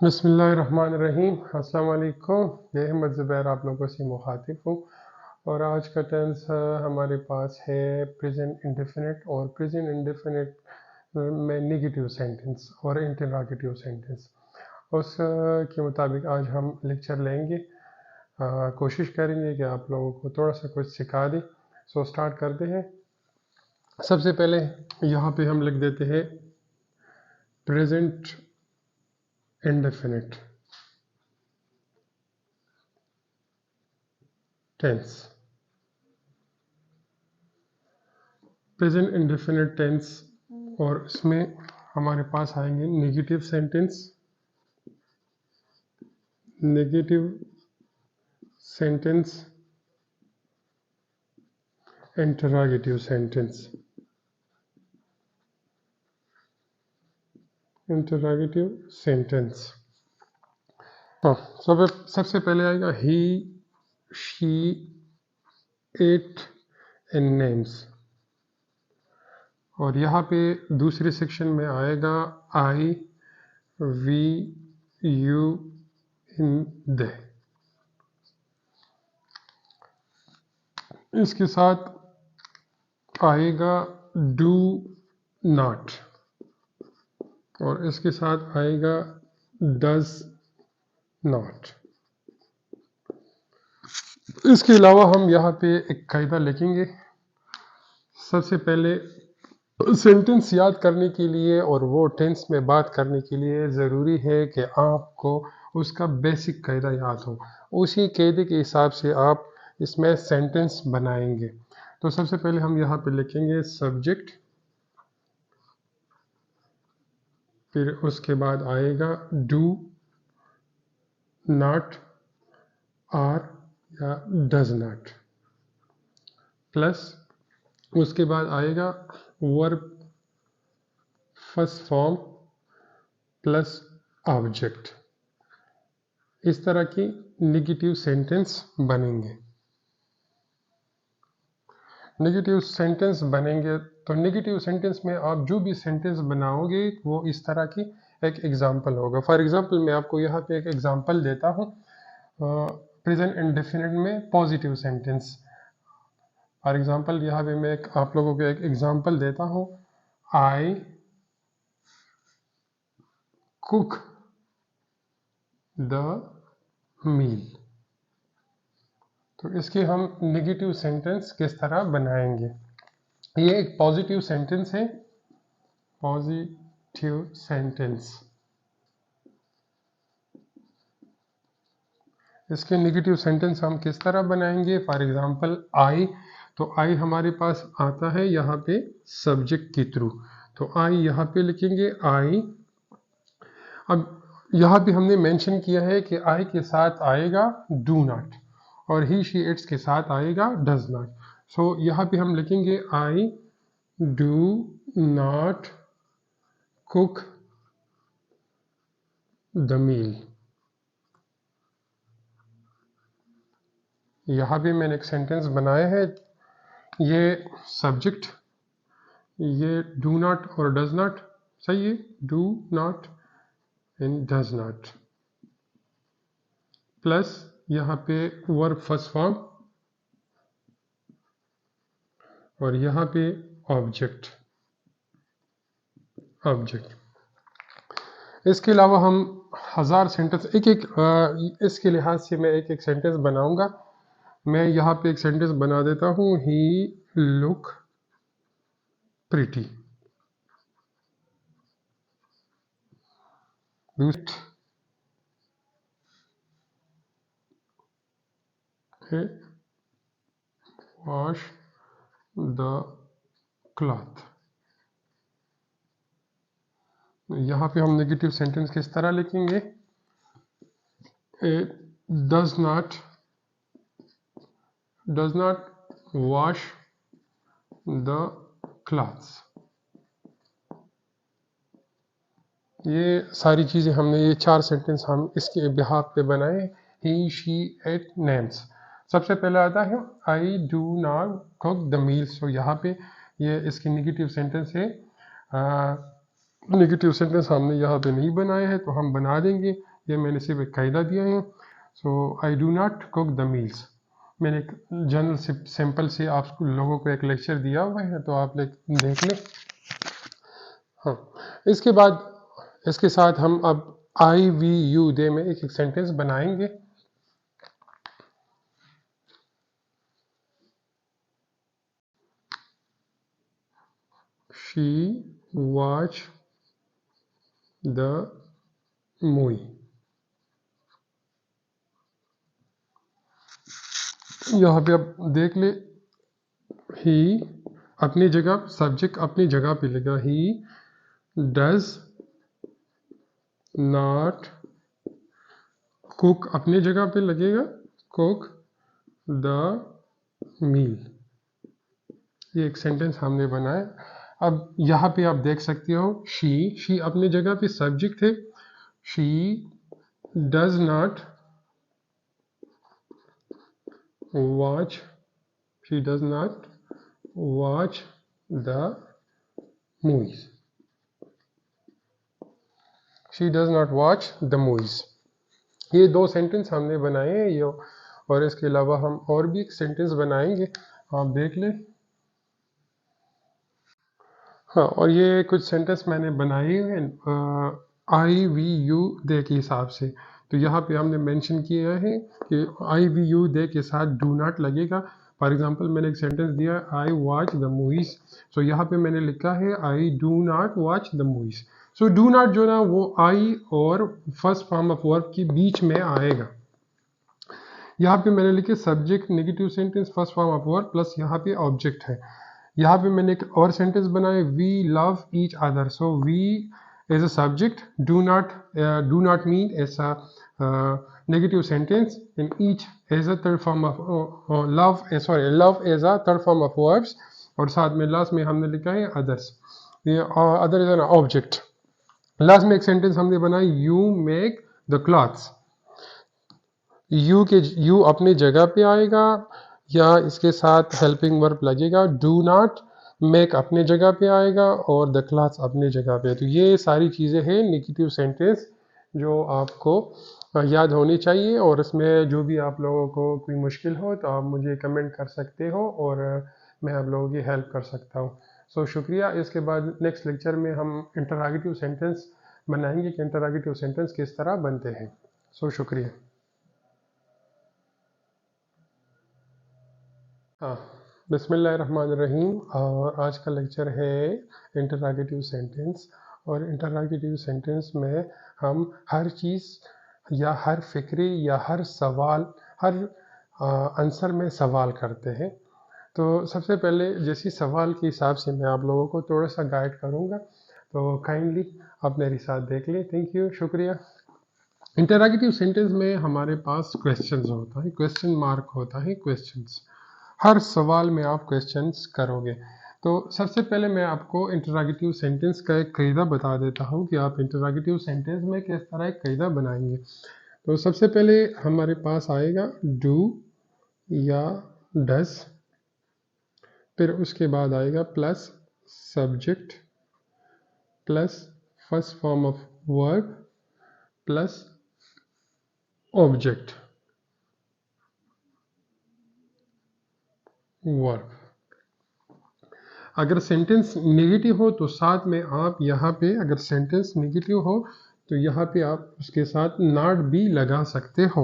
बिस्मिल्लाहिर्रहमानिर्रहीम। अस्सलाम वालेकुम। मैं अहमद ज़ुबैर आप लोगों से मुखातिब हूँ और आज का टेंस हमारे पास है प्रेजेंट इंडेफिनिट और प्रेजेंट इंडेफिनिट में नेगेटिव सेंटेंस और इंटरोगेटिव सेंटेंस उस के मुताबिक आज हम लेक्चर लेंगे। कोशिश करेंगे कि आप लोगों को थोड़ा सा कुछ सिखा दें। सो स्टार्ट करते हैं। सबसे पहले यहाँ पे हम लिख देते हैं present indefinite tense. Present indefinite tense और इसमें हमारे पास आएंगे negative sentence, negative sentence, interrogative sentence, interrogative sentence. सबसे पहले आएगा he, she, it and names और यहाँ पे दूसरे सेक्शन में आएगा आई, वी, यू, इन, दे। इसके साथ आएगा डू नॉट और इसके साथ आएगा डज नॉट। इसके अलावा हम यहाँ पे एक कायदा लिखेंगे। सबसे पहले सेंटेंस याद करने के लिए और वो टेंस में बात करने के लिए ज़रूरी है कि आपको उसका बेसिक कायदा याद हो। उसी कायदे के हिसाब से आप इसमें सेंटेंस बनाएंगे। तो सबसे पहले हम यहाँ पे लिखेंगे सब्जेक्ट, फिर उसके बाद आएगा डू नॉट, आर या डज नॉट, प्लस उसके बाद आएगा verb first form plus object. इस तरह की नेगेटिव सेंटेंस बनेंगे। नेगेटिव सेंटेंस बनेंगे तो नेगेटिव सेंटेंस में आप जो भी सेंटेंस बनाओगे वो इस तरह की एक एग्जांपल होगा। फॉर एग्जांपल मैं आपको यहाँ पे एक एग्जांपल देता हूँ प्रेजेंट इंडेफिनिट में पॉजिटिव सेंटेंस। फॉर एग्जांपल यहाँ पे मैं आप लोगों को एक एग्जांपल देता हूँ, आई कुक द मील। तो इसके हम नेगेटिव सेंटेंस किस तरह बनाएंगे। ये एक पॉजिटिव सेंटेंस है, पॉजिटिव सेंटेंस। इसके नेगेटिव सेंटेंस हम किस तरह बनाएंगे। फॉर एग्जांपल आई, तो आई हमारे पास आता है यहाँ पे सब्जेक्ट के थ्रू, तो आई यहाँ पे लिखेंगे आई। अब यहाँ पे हमने मेंशन किया है कि आई के साथ आएगा डू नॉट और ही शी इट्स के साथ आएगा डज नॉट। सो यहाँ पे हम लिखेंगे I do not cook the meal. यहाँ पे मैंने एक सेंटेंस बनाया है, ये सब्जेक्ट, ये डू नॉट और डज नॉट, सही है, do not and does not, plus यहाँ पे वर्ब फर्स्ट फॉर्म और यहाँ पे ऑब्जेक्ट। इसके अलावा हम हज़ार सेंटेंस इसके लिहाज से मैं एक सेंटेंस बनाऊंगा। मैं यहाँ पे एक सेंटेंस बना देता हूँ, he look pretty. Wash the cloth. यहाँ पे हम नेगेटिव सेंटेंस किस तरह लिखेंगे, does not wash the clothes. ये सारी चीज़ें हमने, ये चार सेंटेंस हम इसके बिहाफ पे बनाए। He she it names. सबसे पहले आता है I do not cook the meal. So यहाँ पे ये इसकी नेगेटिव सेंटेंस है नेगेटिव सेंटेंस हमने यहाँ पे नहीं बनाए हैं तो हम बना देंगे। ये मैंने सिर्फ एक कायदा दिया है। So I do not cook the meals. मैंने एक जनरल सिंपल से आप लोगों को एक लेक्चर दिया हुआ है तो आप देख लें। हाँ, इसके बाद इसके साथ हम अब आई वी यू दे में एक सेंटेंस बनाएंगे। She watch the movie. यहाँ पे आप देख ले, ही अपनी जगह, सब्जेक्ट अपनी जगह पे लगा, ही डज नॉट कुक अपनी जगह पे लगेगा, कुक द मील। ये एक सेंटेंस हमने बनाया। अब यहाँ पे आप देख सकते हो, शी अपनी जगह पे सब्जेक्ट है। She does not watch, she does not watch the movies, she does not watch the movies. ये दो सेंटेंस हमने बनाए हैं ये, और इसके अलावा हम और भी एक सेंटेंस बनाएंगे, आप देख लें। हाँ, और ये कुछ सेंटेंस मैंने बनाए हैं आई वी यू दे के हिसाब से। तो यहाँ पे हमने मेंशन किया है कि आई वी यू दे के साथ डू नॉट लगेगा। फॉर एग्जांपल मैंने एक सेंटेंस दिया, आई वॉच द मूवीज। सो यहाँ पे मैंने लिखा है I do not watch the movies. So do not जो ना वो आई और फर्स्ट फॉर्म ऑफ वर्ब के बीच में आएगा। यहाँ पे मैंने लिखे subject negative sentence first form of verb plus यहाँ पे ऑब्जेक्ट है। यहाँ पे मैंने एक और सेंटेंस बनाया, we love each other. So we as a subject, do not mean as a negative sentence in each as a third form of love as a third form of verbs, और साथ में last में हमने लिखा है others. ये other is an object. Last में एक सेंटेंस हमने बनाई, you make the clothes. You अपनी जगह पे आएगा या इसके साथ हेल्पिंग वर्ब लगेगा। डू नॉट मेक अपने जगह पे आएगा और द क्लास अपनी जगह पे। तो ये सारी चीज़ें हैं नेगेटिव सेंटेंस जो आपको याद होनी चाहिए, और इसमें जो भी आप लोगों को कोई मुश्किल हो तो आप मुझे कमेंट कर सकते हो और मैं आप लोगों की हेल्प कर सकता हूँ। सो शुक्रिया। इसके बाद नेक्स्ट लेक्चर में हम इंटरॉगेटिव सेंटेंस बनाएंगे कि इंटरॉगेटिव सेंटेंस किस तरह बनते हैं। सो शुक्रिया। हाँ, बिस्मिल्लाहिर्रहमानिर्रहीम। और आज का लेक्चर है इंटरॉगेटिव सेंटेंस। और इंटरॉगेटिव सेंटेंस में हम हर चीज़ या हर फिक्रे या हर सवाल, हर आंसर में सवाल करते हैं। तो सबसे पहले जैसे सवाल के हिसाब से मैं आप लोगों को थोड़ा सा गाइड करूँगा, तो काइंडली आप मेरे साथ देख लें। थैंक यू, शुक्रिया। इंटरॉगेटिव सेंटेंस में हमारे पास क्वेश्चंस होता है, क्वेश्चन मार्क होता है, क्वेश्चंस। हर सवाल में आप क्वेश्चंस करोगे। तो सबसे पहले मैं आपको इंटरॉगेटिव सेंटेंस का एक कायदा बता देता हूँ कि आप इंटरॉगेटिव सेंटेंस में किस तरह एक कायदा बनाएंगे। तो सबसे पहले हमारे पास आएगा डू या डज, फिर उसके बाद आएगा plus subject plus first form of verb plus object verb. अगर सेंटेंस नेगेटिव हो तो साथ में आप यहाँ पे, अगर सेंटेंस नेगेटिव हो तो यहाँ पे आप उसके साथ नॉट भी लगा सकते हो।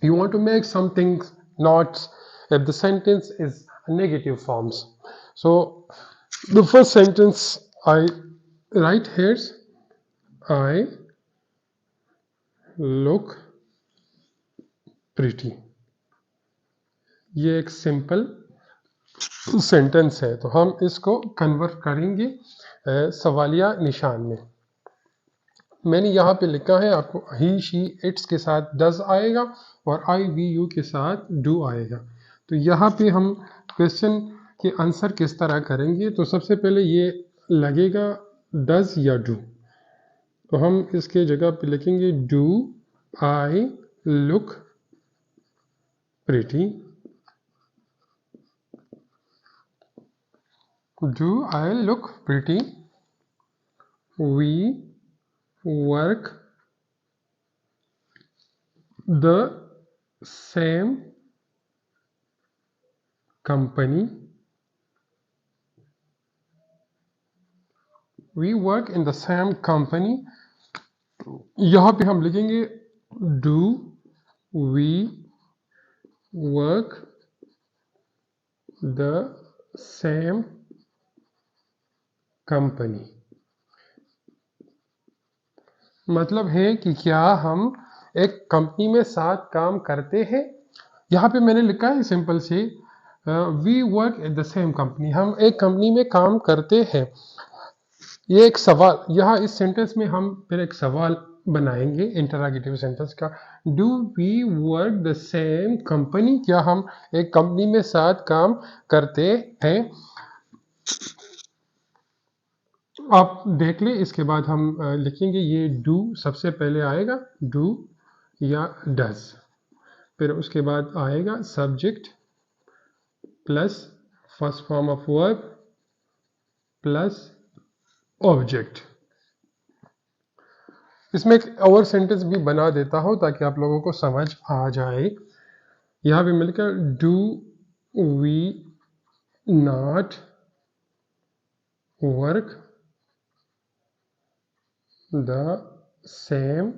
You want to make something not if the sentence is negative forms. So the first sentence I write here is I look pretty. ये एक सिंपल सेंटेंस है, तो हम इसको कन्वर्ट करेंगे सवालिया निशान में। मैंने यहाँ पे लिखा है, आपको ही शी इट्स के साथ डज आएगा और आई वी यू के साथ डू आएगा। तो यहाँ पे हम क्वेश्चन के आंसर किस तरह करेंगे, तो सबसे पहले ये लगेगा डज या डू, तो हम इसके जगह पे लिखेंगे do I look pretty, do I look pretty. we work the same company. We work in the same company. यहाँ पे हम लिखेंगे do we work the same company। मतलब है कि क्या हम एक कंपनी में साथ काम करते हैं। यहाँ पे मैंने लिखा है simple see we work at the same company, हम एक कंपनी में काम करते हैं। ये एक सवाल, यहाँ इस सेंटेंस में हम फिर एक सवाल बनाएंगे इंटरोगेटिव सेंटेंस का। Do we work the same company, क्या हम एक कंपनी में साथ काम करते हैं। आप देख लें, इसके बाद हम लिखेंगे ये डू सबसे पहले आएगा, डू या डज, फिर उसके बाद आएगा subject plus first form of verb plus object. इसमें एक और सेंटेंस भी बना देता हूं ताकि आप लोगों को समझ आ जाए। यहां पे मिलकर do we not work the same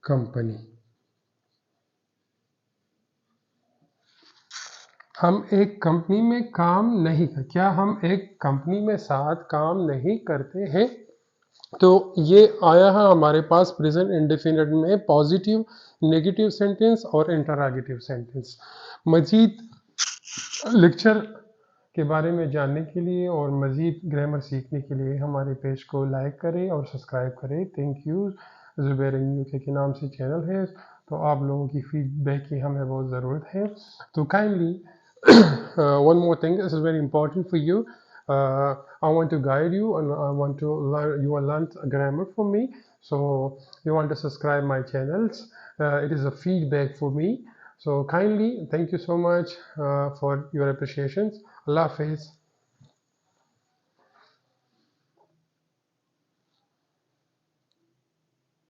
company, हम एक कंपनी में काम नहीं कर, क्या हम एक कंपनी में साथ काम नहीं करते हैं। तो ये आया है हमारे पास प्रेजेंट इंडेफिनिट में पॉजिटिव, नेगेटिव सेंटेंस और इंटरोगेटिव सेंटेंस। मजीद लेक्चर के बारे में जानने के लिए और मजीद ग्रामर सीखने के लिए हमारे पेज को लाइक करें और सब्सक्राइब करें। Thank you. ज़ुबैर यूके के नाम से चैनल है, तो आप लोगों की फीडबैक की हमें बहुत ज़रूरत है। तो kindly one more thing, this is very important for you. I want to guide you and I want to learn, you will learn grammar from me. So you want to subscribe my channels. It is a feedback for me. So kindly, thank you so much for your appreciations. Allah Hafiz.